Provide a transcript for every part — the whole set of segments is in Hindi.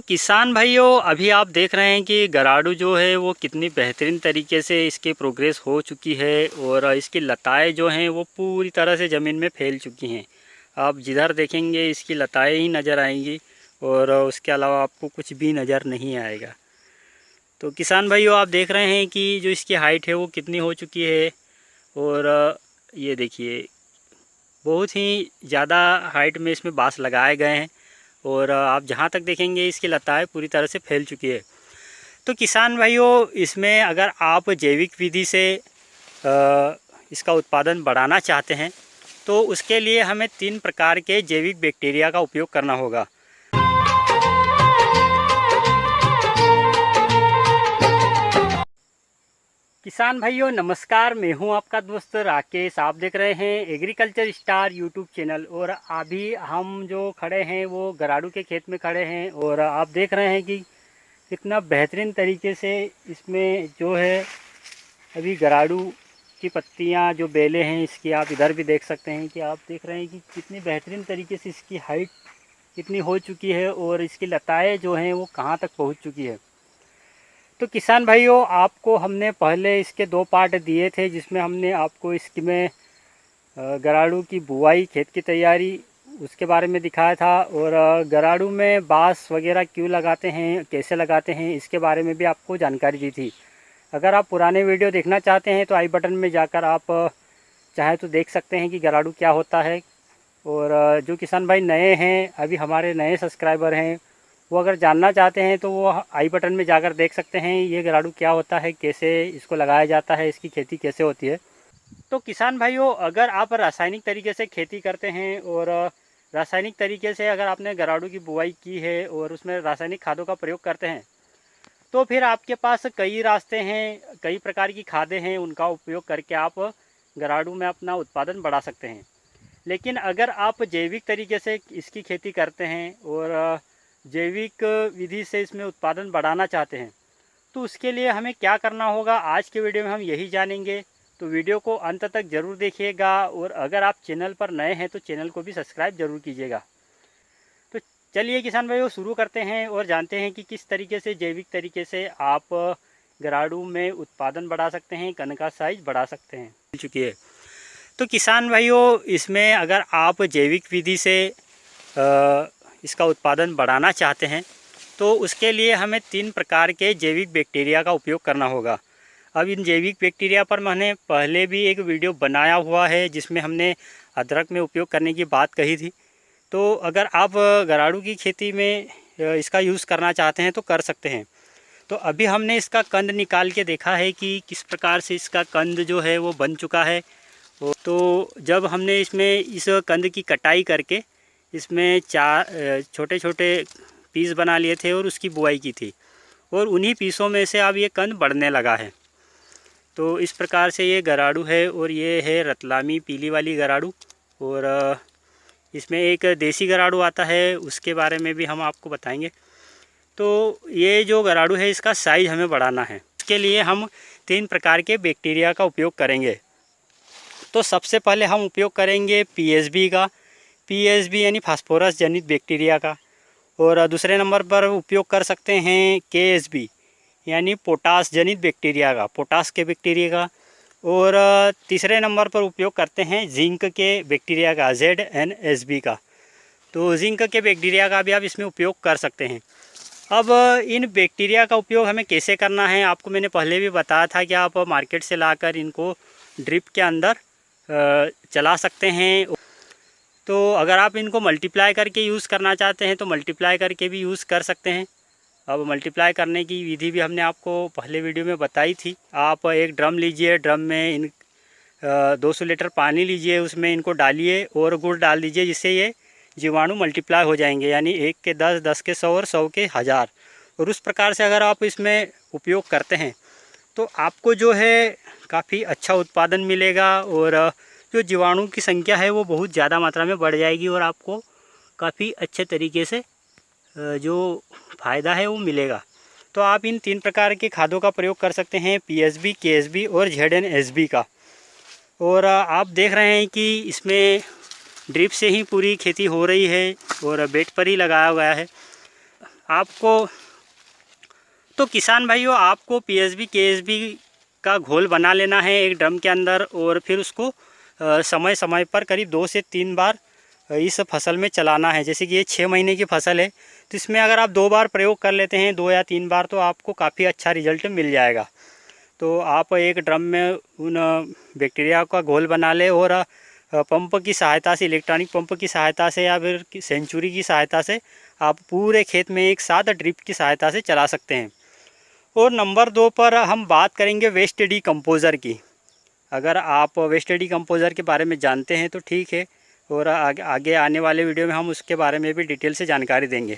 किसान भाइयों, अभी आप देख रहे हैं कि गराडू जो है वो कितनी बेहतरीन तरीके से इसकी प्रोग्रेस हो चुकी है और इसकी लताएं जो हैं वो पूरी तरह से ज़मीन में फैल चुकी हैं। आप जिधर देखेंगे इसकी लताएं ही नज़र आएंगी और उसके अलावा आपको कुछ भी नज़र नहीं आएगा। तो किसान भाइयों, आप देख रहे हैं कि जो इसकी हाइट है वो कितनी हो चुकी है और ये देखिए बहुत ही ज़्यादा हाइट में इसमें बाँस लगाए गए हैं और आप जहाँ तक देखेंगे इसकी लताएं पूरी तरह से फैल चुकी है। तो किसान भाइयों, इसमें अगर आप जैविक विधि से इसका उत्पादन बढ़ाना चाहते हैं तो उसके लिए हमें 3 प्रकार के जैविक बैक्टीरिया का उपयोग करना होगा। किसान भाइयों नमस्कार, मैं हूं आपका दोस्त राकेश। आप देख रहे हैं एग्रीकल्चर स्टार यूट्यूब चैनल और अभी हम जो खड़े हैं वो गराडू के खेत में खड़े हैं और आप देख रहे हैं कि कितना बेहतरीन तरीके से इसमें जो है अभी गराडू की पत्तियां जो बेले हैं इसकी आप इधर भी देख सकते हैं कि आप देख रहे हैं कि कितनी बेहतरीन तरीके से इसकी हाइट कितनी हो चुकी है और इसकी लताएँ जो हैं वो कहाँ तक पहुँच चुकी है। तो किसान भाइयों, आपको हमने पहले इसके 2 पार्ट दिए थे जिसमें हमने आपको इसकी में गराडू की बुआई, खेत की तैयारी उसके बारे में दिखाया था और गराडू में बाँस वगैरह क्यों लगाते हैं, कैसे लगाते हैं, इसके बारे में भी आपको जानकारी दी थी। अगर आप पुराने वीडियो देखना चाहते हैं तो आई बटन में जाकर आप चाहे तो देख सकते हैं कि गराडू क्या होता है। और जो किसान भाई नए हैं, अभी हमारे नए सब्सक्राइबर हैं, वो अगर जानना चाहते हैं तो वो आई बटन में जाकर देख सकते हैं ये गराडू क्या होता है, कैसे इसको लगाया जाता है, इसकी खेती कैसे होती है। तो किसान भाइयों, अगर आप रासायनिक तरीके से खेती करते हैं और रासायनिक तरीके से अगर आपने गराडू की बुआई की है और उसमें रासायनिक खादों का प्रयोग करते हैं तो फिर आपके पास कई रास्ते हैं, कई प्रकार की खादें हैं, उनका उपयोग करके आप गराडू में अपना उत्पादन बढ़ा सकते हैं। लेकिन अगर आप जैविक तरीके से इसकी खेती करते हैं और जैविक विधि से इसमें उत्पादन बढ़ाना चाहते हैं तो उसके लिए हमें क्या करना होगा, आज के वीडियो में हम यही जानेंगे। तो वीडियो को अंत तक ज़रूर देखिएगा और अगर आप चैनल पर नए हैं तो चैनल को भी सब्सक्राइब ज़रूर कीजिएगा। तो चलिए किसान भाइयों, शुरू करते हैं और जानते हैं कि किस तरीके से जैविक तरीके से आप गराडू में उत्पादन बढ़ा सकते हैं, कण का साइज बढ़ा सकते हैं। मिल चुकी है। तो किसान भाइयों, इसमें अगर आप जैविक विधि से इसका उत्पादन बढ़ाना चाहते हैं तो उसके लिए हमें 3 प्रकार के जैविक बैक्टीरिया का उपयोग करना होगा। अब इन जैविक बैक्टीरिया पर मैंने पहले भी एक वीडियो बनाया हुआ है जिसमें हमने अदरक में उपयोग करने की बात कही थी। तो अगर आप गराडू की खेती में इसका यूज़ करना चाहते हैं तो कर सकते हैं। तो अभी हमने इसका कंद निकाल के देखा है कि किस प्रकार से इसका कंद जो है वो बन चुका है। तो जब हमने इसमें इस कंद की कटाई करके इसमें 4 छोटे छोटे पीस बना लिए थे और उसकी बुआई की थी और उन्हीं पीसों में से अब ये कंद बढ़ने लगा है। तो इस प्रकार से ये गराडू है और ये है रतलामी पीली वाली गराडू और इसमें एक देसी गराडू आता है, उसके बारे में भी हम आपको बताएंगे। तो ये जो गराडू है इसका साइज़ हमें बढ़ाना है, इसके लिए हम 3 प्रकार के बैक्टीरिया का उपयोग करेंगे। तो सबसे पहले हम उपयोग करेंगे पीएसबी का, पीएसबी यानी फास्फोरस जनित बैक्टीरिया का। और दूसरे नंबर पर उपयोग कर सकते हैं केएसबी यानी पोटास जनित बैक्टीरिया का, पोटास के बैक्टीरिया का। और तीसरे नंबर पर उपयोग करते हैं जिंक के बैक्टीरिया का, ZNSB का। तो जिंक के बैक्टीरिया का भी आप इसमें उपयोग कर सकते हैं। अब इन बैक्टीरिया का उपयोग हमें कैसे करना है, आपको मैंने पहले भी बताया था कि आप मार्केट से लाकर इनको ड्रिप के अंदर चला सकते हैं। तो अगर आप इनको मल्टीप्लाई करके यूज़ करना चाहते हैं तो मल्टीप्लाई करके भी यूज़ कर सकते हैं। अब मल्टीप्लाई करने की विधि भी हमने आपको पहले वीडियो में बताई थी। आप एक ड्रम लीजिए, ड्रम में इन 200 लीटर पानी लीजिए, उसमें इनको डालिए और गुड़ डाल दीजिए, जिससे ये जीवाणु मल्टीप्लाई हो जाएंगे, यानी 1 के 10, 10 के 100 और 100 के 1000। और उस प्रकार से अगर आप इसमें उपयोग करते हैं तो आपको जो है काफ़ी अच्छा उत्पादन मिलेगा और जो जीवाणु की संख्या है वो बहुत ज़्यादा मात्रा में बढ़ जाएगी और आपको काफ़ी अच्छे तरीके से जो फ़ायदा है वो मिलेगा। तो आप इन 3 प्रकार के खादों का प्रयोग कर सकते हैं, पीएसबी, केएसबी और ZNSB का। और आप देख रहे हैं कि इसमें ड्रिप से ही पूरी खेती हो रही है और बेड पर ही लगाया गया है। आपको तो किसान भाइयों आपको पीएसबी केएसबी का घोल बना लेना है एक ड्रम के अंदर, और फिर उसको समय समय पर करीब 2 से 3 बार इस फसल में चलाना है। जैसे कि ये 6 महीने की फसल है, तो इसमें अगर आप 2 बार प्रयोग कर लेते हैं, 2 या 3 बार, तो आपको काफ़ी अच्छा रिजल्ट मिल जाएगा। तो आप एक ड्रम में उन बैक्टीरिया का घोल बना ले और पंप की सहायता से, इलेक्ट्रॉनिक पंप की सहायता से या फिर सेंचुरी की सहायता से आप पूरे खेत में एक साथ ड्रिप की सहायता से चला सकते हैं। और नंबर 2 पर हम बात करेंगे वेस्ट डीकम्पोज़र की। अगर आप वेस्ट डीकम्पोज़र के बारे में जानते हैं तो ठीक है, और आगे आने वाले वीडियो में हम उसके बारे में भी डिटेल से जानकारी देंगे।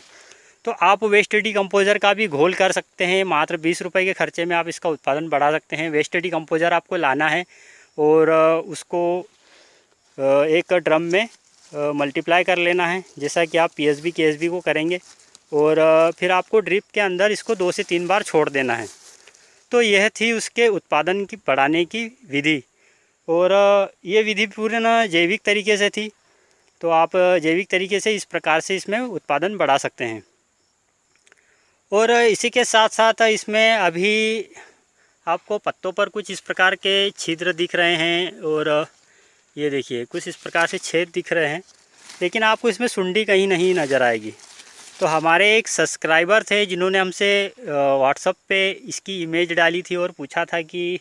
तो आप वेस्ट डीकम्पोज़र का भी घोल कर सकते हैं, मात्र 20 रुपये के खर्चे में आप इसका उत्पादन बढ़ा सकते हैं। वेस्ट डीकम्पोज़र आपको लाना है और उसको एक ड्रम में मल्टीप्लाई कर लेना है, जैसा कि आप पीएसबी केएसबी को करेंगे, और फिर आपको ड्रिप के अंदर इसको 2 से 3 बार छोड़ देना है। तो यह थी उसके उत्पादन की बढ़ाने की विधि, और ये विधि पूर्ण जैविक तरीके से थी। तो आप जैविक तरीके से इस प्रकार से इसमें उत्पादन बढ़ा सकते हैं। और इसी के साथ साथ इसमें अभी आपको पत्तों पर कुछ इस प्रकार के छिद्र दिख रहे हैं, और ये देखिए कुछ इस प्रकार से छेद दिख रहे हैं, लेकिन आपको इसमें सुंडी कहीं नहीं नज़र आएगी। तो हमारे एक सब्सक्राइबर थे जिन्होंने हमसे व्हाट्सएप पे इसकी इमेज डाली थी और पूछा था कि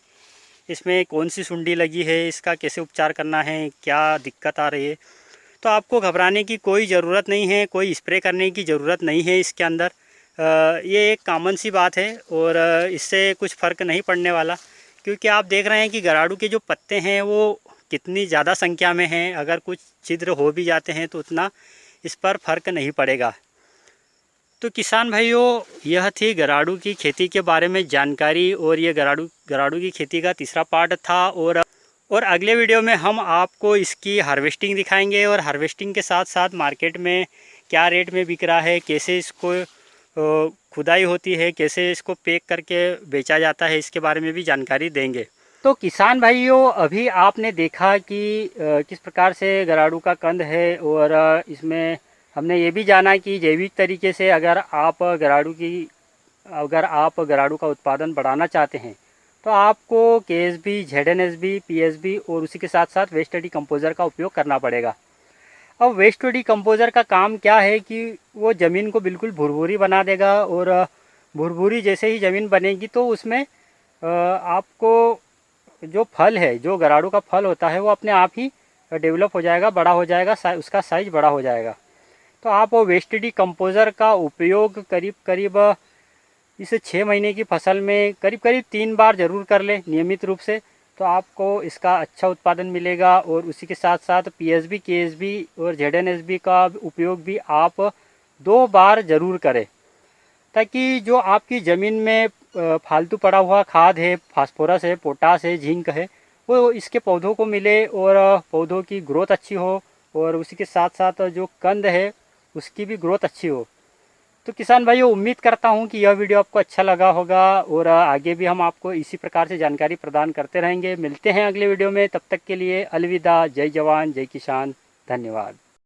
इसमें कौन सी सुंडी लगी है, इसका कैसे उपचार करना है, क्या दिक्कत आ रही है। तो आपको घबराने की कोई ज़रूरत नहीं है, कोई स्प्रे करने की ज़रूरत नहीं है इसके अंदर। ये एक कॉमन सी बात है और इससे कुछ फ़र्क नहीं पड़ने वाला, क्योंकि आप देख रहे हैं कि गराड़ू के जो पत्ते हैं वो कितनी ज़्यादा संख्या में हैं। अगर कुछ छिद्र हो भी जाते हैं तो उतना इस पर फ़र्क नहीं पड़ेगा। तो किसान भाइयों, यह थी गराड़ू की खेती के बारे में जानकारी, और ये गराड़ू की खेती का तीसरा पार्ट था। और अगले वीडियो में हम आपको इसकी हार्वेस्टिंग दिखाएंगे, और हार्वेस्टिंग के साथ साथ मार्केट में क्या रेट में बिक रहा है, कैसे इसको खुदाई होती है, कैसे इसको पैक करके बेचा जाता है, इसके बारे में भी जानकारी देंगे। तो किसान भाइयों, अभी आपने देखा कि किस प्रकार से गराड़ू का कंद है, और इसमें हमने ये भी जाना कि जैविक तरीके से अगर आप गराड़ू का उत्पादन बढ़ाना चाहते हैं तो आपको केएसबी, जेडएनएसबी, पीएसबी और उसी के साथ साथ वेस्ट डीकम्पोज़र का उपयोग करना पड़ेगा। अब वेस्ट डीकम्पोज़र का काम क्या है कि वो ज़मीन को बिल्कुल भुरभुरी बना देगा, और भुरभुरी जैसे ही ज़मीन बनेगी तो उसमें आपको जो फल है, जो गराड़ू का फल होता है, वो अपने आप ही डेवलप हो जाएगा, बड़ा हो जाएगा, उसका साइज़ बड़ा हो जाएगा। तो आप वो वेस्ट डीकम्पोज़र का उपयोग करीब इस 6 महीने की फसल में करीब 3 बार ज़रूर कर लें नियमित रूप से, तो आपको इसका अच्छा उत्पादन मिलेगा। और उसी के साथ साथ पीएसबी, केएसबी और जेडएनएसबी का उपयोग भी आप 2 बार ज़रूर करें, ताकि जो आपकी ज़मीन में फालतू पड़ा हुआ खाद है, फास्फोरस है, पोटास है, जिंक है, वो इसके पौधों को मिले और पौधों की ग्रोथ अच्छी हो, और उसी के साथ साथ जो कंद है उसकी भी ग्रोथ अच्छी हो। तो किसान भाइयों, उम्मीद करता हूं कि यह वीडियो आपको अच्छा लगा होगा, और आगे भी हम आपको इसी प्रकार से जानकारी प्रदान करते रहेंगे। मिलते हैं अगले वीडियो में, तब तक के लिए अलविदा। जय जवान, जय किसान, धन्यवाद।